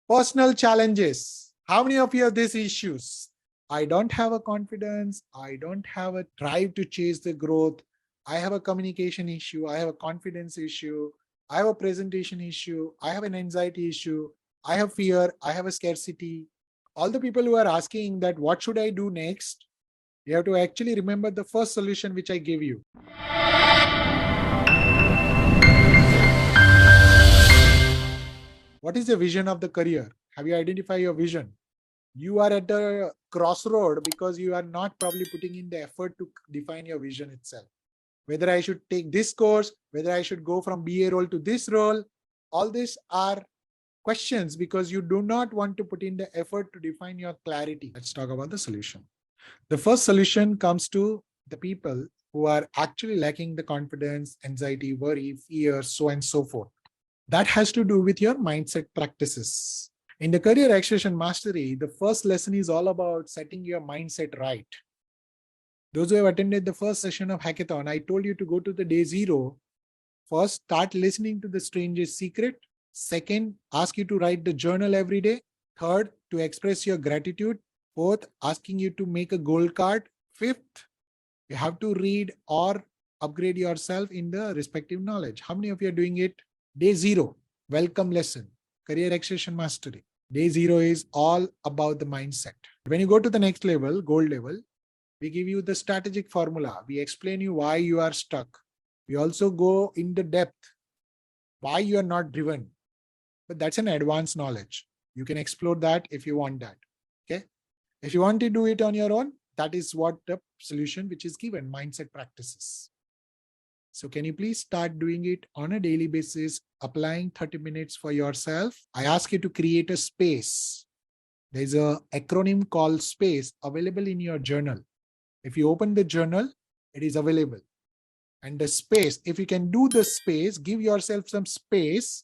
Personal challenges. How many of you have these issues? I don't have a confidence. I don't have a drive to chase the growth. I have a communication issue. I have a confidence issue. I have a presentation issue. I have an anxiety issue. I have fear. I have a scarcity. All the people who are asking that, what should I do next? You have to actually remember the first solution which I gave you. What is the vision of the career? Have you identified your vision? You are at the crossroad because you are not probably putting in the effort to define your vision itself. Whether I should take this course, whether I should go from BA role to this role, all these are questions because you do not want to put in the effort to define your clarity. Let's talk about the solution. The first solution comes to the people who are actually lacking the confidence, anxiety, worry, fear, so on and so forth. That has to do with your mindset practices. In the Career Acceleration Mastery, the first lesson is all about setting your mindset right. Those who have attended the first session of Hackathon, I told you to go to the day 0. First, start listening to the stranger's secret. Second, ask you to write the journal every day. Third, to express your gratitude. Fourth, asking you to make a goal card. Fifth, you have to read or upgrade yourself in the respective knowledge. How many of you are doing it? Day 0, welcome lesson, Career Acceleration Mastery. Day 0 is all about the mindset. When you go to the next level, gold level, we give you the strategic formula. We explain you why you are stuck. We also go in the depth, why you are not driven. But that's an advanced knowledge. You can explore that if you want that. Okay. If you want to do it on your own, that is what the solution which is given, mindset practices. So can you please start doing it on a daily basis, applying 30 minutes for yourself? I ask you to create a space. There's an acronym called SPACE available in your journal. If you open the journal, it is available. And the space, if you can do the space, give yourself some space,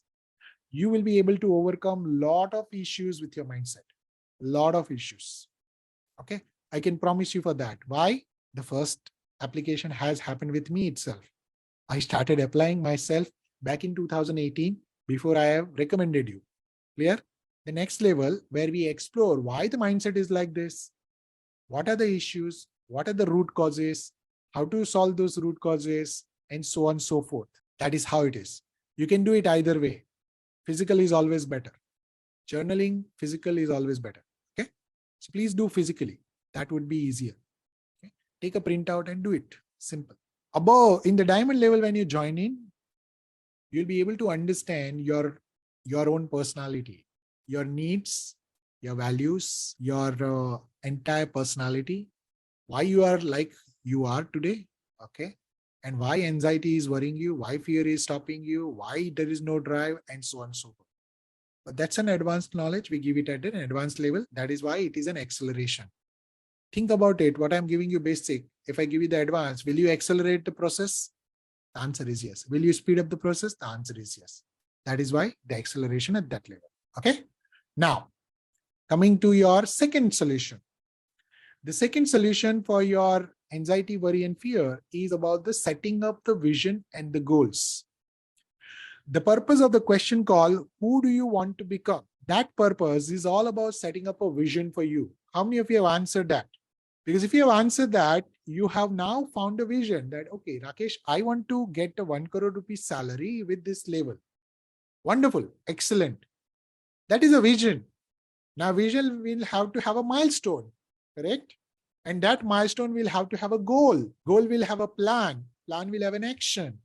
you will be able to overcome a lot of issues with your mindset. A lot of issues. Okay. I can promise you for that. Why? The first application has happened with me itself. I started applying myself back in 2018 before I have recommended you. Clear? The next level where we explore why the mindset is like this. What are the issues? What are the root causes? How to solve those root causes? And so on and so forth. That is how it is. You can do it either way. Physical is always better. Journaling, physical is always better. Okay? So please do physically. That would be easier. Okay? Take a printout and do it. Simple. Above, in the diamond level, when you join in, you'll be able to understand your own personality, your needs, your values, your entire personality, why you are like you are today, okay? And why anxiety is worrying you, why fear is stopping you, why there is no drive, and so on and so forth. But that's an advanced knowledge. We give it at an advanced level. That is why it is an acceleration. Think about it. What I'm giving you basic. If I give you the advanced, will you accelerate the process? The answer is yes. Will you speed up the process? The answer is yes. That is why the acceleration at that level. Okay. Now, coming to your second solution. The second solution for your anxiety, worry, and fear is about the setting up the vision and the goals. The purpose of the question called, who do you want to become? That purpose is all about setting up a vision for you. How many of you have answered that? Because if you have answered that, you have now found a vision that, okay, Rakesh, I want to get a 1 crore rupees salary with this level. Wonderful. Excellent. That is a vision. Now, vision will have to have a milestone, correct? And that milestone will have to have a goal. Goal will have a plan. Plan will have an action.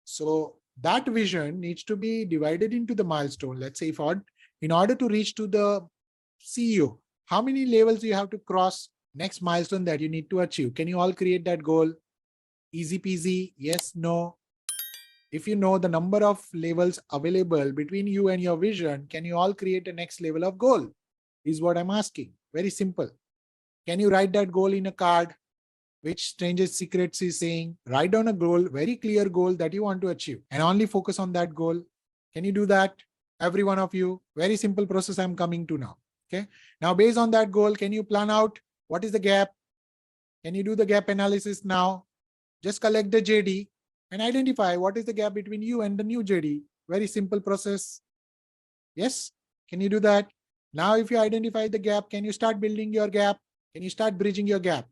So that vision needs to be divided into the milestone. Let's say in order to reach to the CEO, how many levels you have to cross? Next milestone that you need to achieve. Can you all create that goal? Easy peasy. Yes, no. If you know the number of levels available between you and your vision, can you all create the next level of goal? Is what I'm asking. Very simple. Can you write that goal in a card? Which Stranger's Secrets is saying, write down a goal, very clear goal that you want to achieve and only focus on that goal. Can you do that? Every one of you. Very simple process I'm coming to now. Okay. Now, based on that goal, can you plan out what is the gap? Can you do the gap analysis now? Just collect the JD and identify what is the gap between you and the new JD. Very simple process. Yes. Can you do that? Now, if you identify the gap, can you start building your gap? Can you start bridging your gap?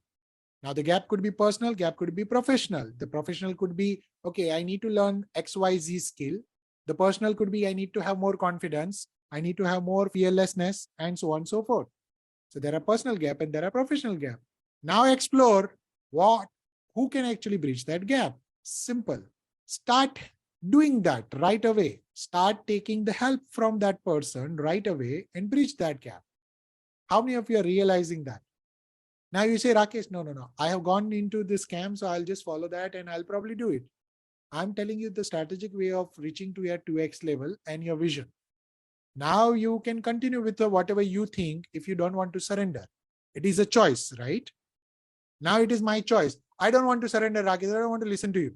Now, the gap could be personal, gap could be professional. The professional could be, okay, I need to learn XYZ skill. The personal could be, I need to have more confidence. I need to have more fearlessness, and so on and so forth. So there are personal gap and there are professional gap. Now explore who can actually bridge that gap. Simple. Start doing that right away. Start taking the help from that person right away and bridge that gap. How many of you are realizing that? Now you say, Rakesh, no. I have gone into this scam, so I'll just follow that and I'll probably do it. I'm telling you the strategic way of reaching to your 2x level and your vision. Now you can continue with whatever you think if you don't want to surrender. It is a choice, right? Now it is my choice. I don't want to surrender, Rakesh. I don't want to listen to you.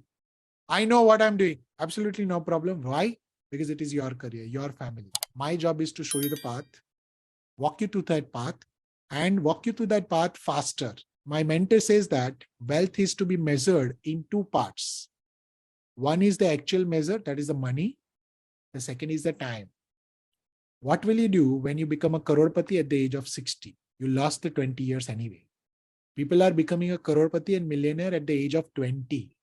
I know what I'm doing. Absolutely no problem. Why? Because it is your career, your family. My job is to show you the path, walk you to that path, and walk you to that path faster. My mentor says that wealth is to be measured in two parts. One is the actual measure, that is the money. The second is the time. What will you do when you become a Crorepati at the age of 60? You lost the 20 years anyway. People are becoming a Crorepati and millionaire at the age of 20.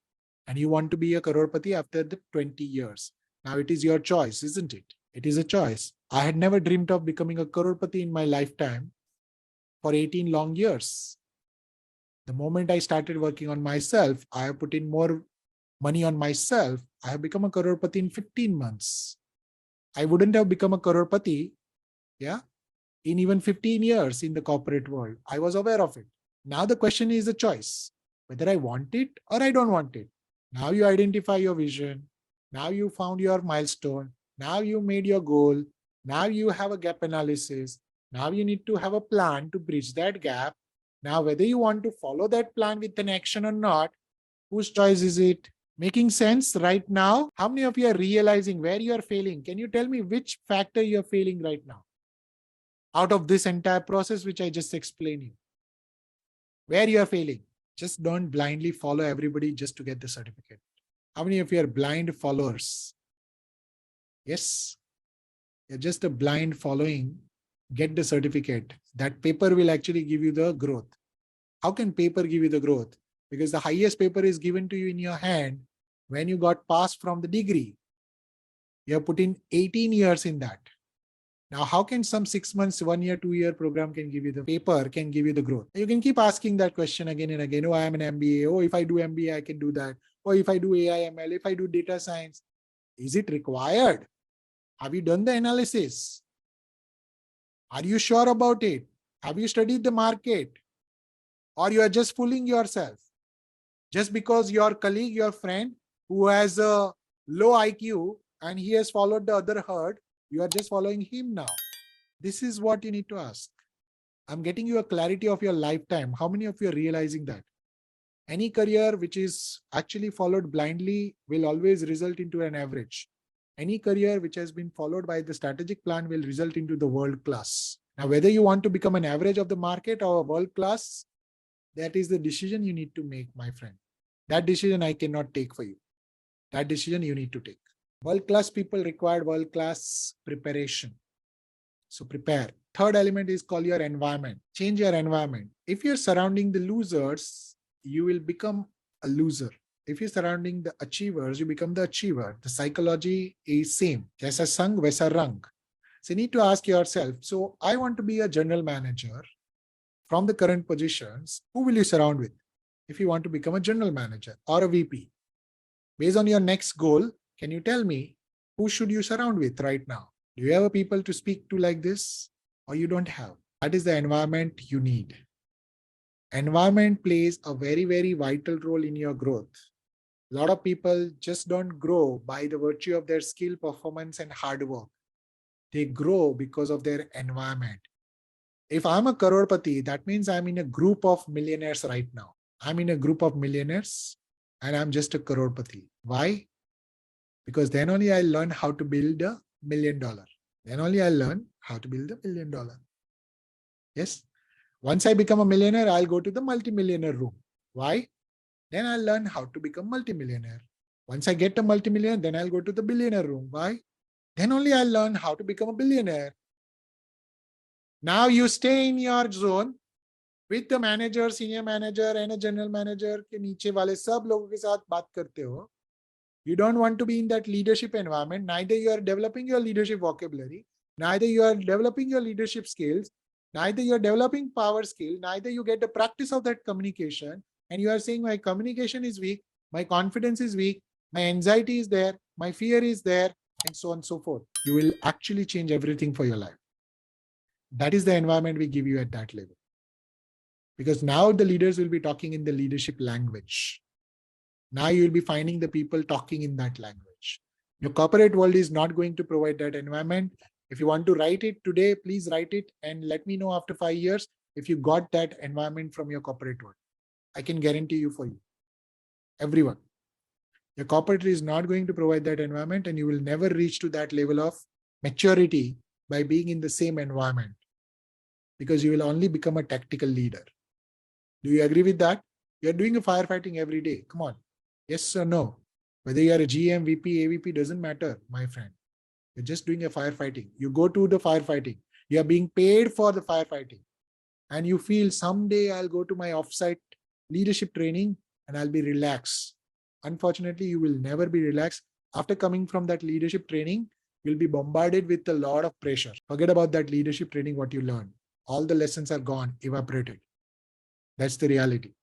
And you want to be a Crorepati after the 20 years. Now it is your choice, isn't it? It is a choice. I had never dreamed of becoming a Crorepati in my lifetime for 18 long years. The moment I started working on myself, I have put in more money on myself. I have become a Crorepati in 15 months. I wouldn't have become a Crorepati, in even 15 years in the corporate world. I was aware of it. Now the question is a choice, whether I want it or I don't want it. Now you identify your vision. Now you found your milestone. Now you made your goal. Now you have a gap analysis. Now you need to have a plan to bridge that gap. Now, whether you want to follow that plan with an action or not, whose choice is it? Making sense right now? How many of you are realizing where you are failing? Can you tell me which factor you are failing right now? Out of this entire process, which I just explained you. Where you are failing? Just don't blindly follow everybody just to get the certificate. How many of you are blind followers? Yes. You're just a blind following. Get the certificate. That paper will actually give you the growth. How can paper give you the growth? Because the highest paper is given to you in your hand when you got passed from the degree. You have put in 18 years in that. Now, how can some 6 months, 1 year, 2 year program can give you the paper, can give you the growth? You can keep asking that question again and again. Oh, I am an MBA. Oh, if I do MBA, I can do that. Or if I do AI, ML, if I do data science, is it required? Have you done the analysis? Are you sure about it? Have you studied the market? Or you are just fooling yourself? Just because your colleague, your friend who has a low IQ and he has followed the other herd, you are just following him now. This is what you need to ask. I'm getting you a clarity of your lifetime. How many of you are realizing that? Any career which is actually followed blindly will always result into an average. Any career which has been followed by the strategic plan will result into the world class. Now, whether you want to become an average of the market or a world class, that is the decision you need to make, my friend. That decision I cannot take for you. That decision you need to take. World-class people require world-class preparation. So prepare. Third element is called your environment. Change your environment. If you're surrounding the losers, you will become a loser. If you're surrounding the achievers, you become the achiever. The psychology is same. Jaisa sang, vaisa rang. So you need to ask yourself, so I want to be a general manager from the current positions. Who will you surround with? If you want to become a general manager or a VP, based on your next goal, can you tell me who should you surround with right now? Do you have people to speak to like this or you don't have? That is the environment you need. Environment plays a very, very vital role in your growth. A lot of people just don't grow by the virtue of their skill, performance, and hard work. They grow because of their environment. If I'm a Crorepati, that means I'm in a group of millionaires right now. I'm in a group of millionaires and I'm just a Crorepati. Why? Because then only I learn how to build $1 million. Then only I learn how to build $1 million. Yes. Once I become a millionaire, I'll go to the multimillionaire room. Why? Then I'll learn how to become multimillionaire. Once I get a multimillionaire, then I'll go to the billionaire room. Why? Then only I'll learn how to become a billionaire. Now you stay in your zone with the manager, senior manager and a general manager के नीचे वाले सब लोगों के साथ बात करते हो. You don't want to be in that leadership environment. Neither you are developing your leadership vocabulary, neither you are developing your leadership skills, neither you are developing power skill, neither you get the practice of that communication. And you are saying my communication is weak, my confidence is weak, my anxiety is there, my fear is there, and so on and so forth. You will actually change everything for your life. That is the environment we give you at that level. Because now the leaders will be talking in the leadership language. Now you will be finding the people talking in that language. Your corporate world is not going to provide that environment. If you want to write it today, please write it and let me know after 5 years if you got that environment from your corporate world. I can guarantee you for you. Everyone. Your corporate is not going to provide that environment and you will never reach to that level of maturity by being in the same environment because you will only become a tactical leader. Do you agree with that? You're doing a firefighting every day. Come on. Yes or no? Whether you are a GM, VP, AVP, doesn't matter, my friend. You're just doing a firefighting. You go to the firefighting. You are being paid for the firefighting. And you feel someday I'll go to my offsite leadership training and I'll be relaxed. Unfortunately, you will never be relaxed. After coming from that leadership training, you'll be bombarded with a lot of pressure. Forget about that leadership training, what you learned. All the lessons are gone, evaporated. That's the reality.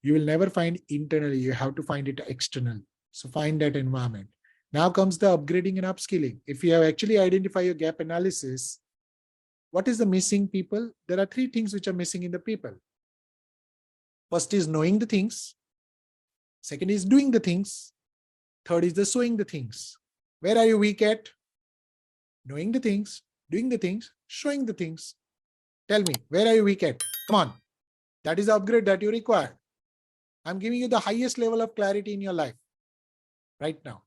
You will never find internally. You have to find it externally. So find that environment. Now comes the upgrading and upskilling. If you have actually identified your gap analysis, what is the missing people? There are 3 things which are missing in the people. First is knowing the things. Second is doing the things. Third is the showing the things. Where are you weak at? Knowing the things, doing the things, showing the things. Tell me, where are you weak at? Come on. That is the upgrade that you require. I'm giving you the highest level of clarity in your life right now.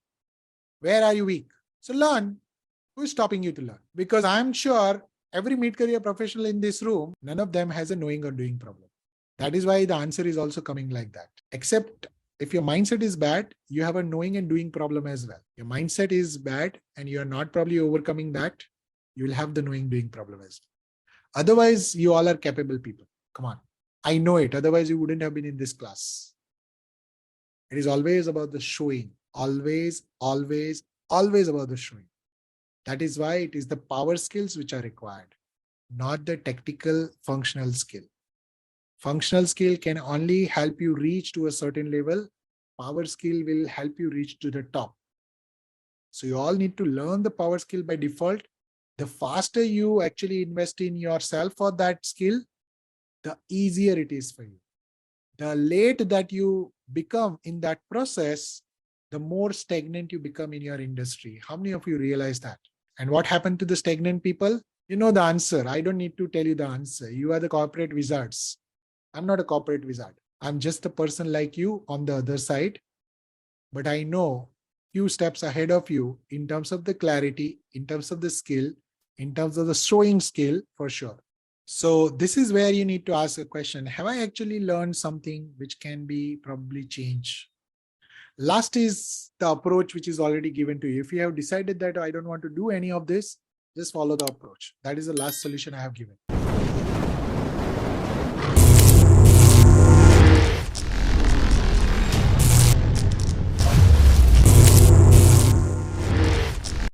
Where are you weak? So learn. Who is stopping you to learn? Because I'm sure every mid-career professional in this room, none of them has a knowing or doing problem. That is why the answer is also coming like that. Except if your mindset is bad, you have a knowing and doing problem as well. Your mindset is bad and you are not probably overcoming that, you will have the knowing doing problem as well. Otherwise, you all are capable people. Come on. I know it. Otherwise, you wouldn't have been in this class. It is always about the showing. Always, always, always about the showing. That is why it is the power skills which are required, not the tactical functional skill. Functional skill can only help you reach to a certain level. Power skill will help you reach to the top. So you all need to learn the power skill by default. The faster you actually invest in yourself for that skill, the easier it is for you. The late that you become in that process, the more stagnant you become in your industry. How many of you realize that? And what happened to the stagnant people? You know the answer. I don't need to tell you the answer. You are the corporate wizards. I'm not a corporate wizard. I'm just a person like you on the other side. But I know few steps ahead of you in terms of the clarity, in terms of the skill, in terms of the showing skill for sure. So this is where you need to ask a question. Have I actually learned something which can be probably changed? Last is the approach which is already given to you. If you have decided that I don't want to do any of this, just follow the approach. That is the last solution I have given.